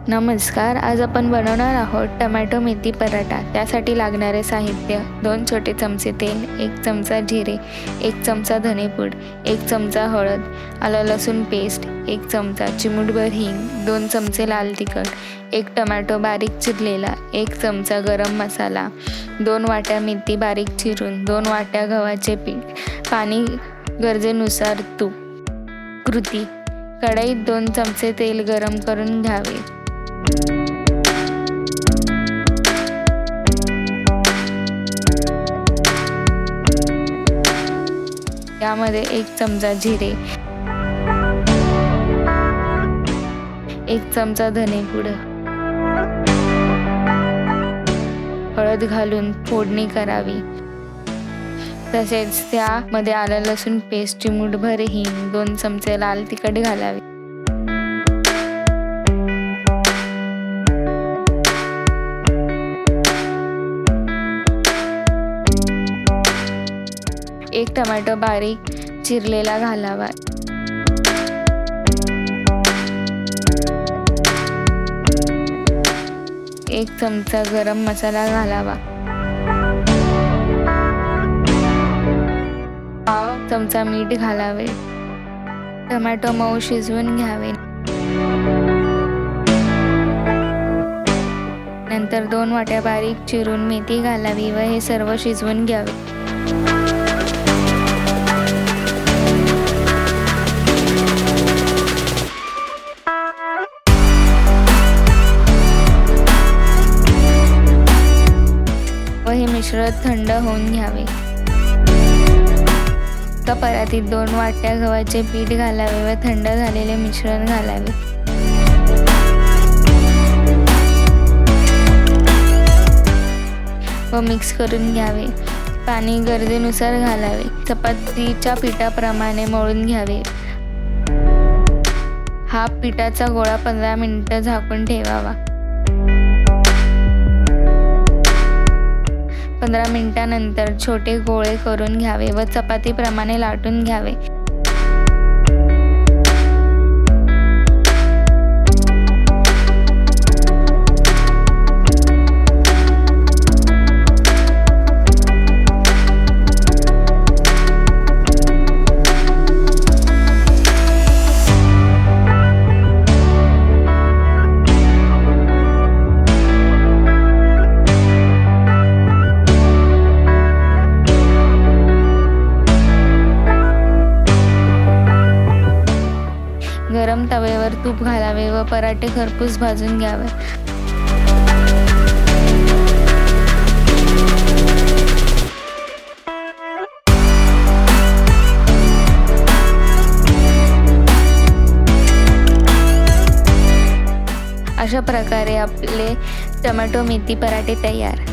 नमस्कार. आज आपण बनवणार आहोत टमॅटो मेथी पराठा. त्यासाठी लागणारे साहित्य: 2 छोटे चमचे तेल, 1 चमचा जिरे, 1 चमचा धनेपूड, 1 चमचा हळद, आलं लसूण पेस्ट, 1 चमचा, चिमूटभर हिंग, 2 चमचे लाल तिखट, 1 टमॅटो बारीक चिरलेला, 1 चमचा गरम मसाला, 2 वाट्या मेथी बारीक चिरून, 2 वाट्या गव्हाचे पीठ, पाणी गरजेनुसार, तूप. कृती: कढईत 2 चमचे तेल गरम करून घ्यावे. यामध्ये 1 चमचा जिरे, 1 चमचा धनेपूड, हळद घालून फोडणी करावी. तसेच त्यामध्ये आलं लसूण पेस्ट, चिमूटभर हिंग, 2 चमचे लाल तिखट घालावे. एक टमॅटो बारीक चिरलेला घालावा. एक चमचा गरम मसाला घालावा. पाव चमचा मीठ घालावे. टमॅटो मऊ शिजवून घ्यावे. नंतर 2 वाट्या बारीक चिरून मेथी घालावी व हे सर्व शिजवून घ्यावे. व हे मिश्रण थंड होऊन घ्यावे. एका परातीत 2 वाट्या गव्हाचे पीठ घालावे व थंड झालेले मिश्रण घालावे. व मिक्स करून घ्यावे. पाणी गरजेनुसार घालावे. चपातीच्या पिठाप्रमाणे मळून घ्यावे. हा पिठाचा गोळा 15 मिनिटं झाकून ठेवावा. 15 मिनिटांनंतर छोटे गोळे करून घ्यावे व चपातीप्रमाणे लाटून घ्यावे. गरम तव्यावर तूप घालावे व पराठे खरपूस भाजून घ्यावे. अशा प्रकारे आपले टमॅटो मेथी पराठे तयार.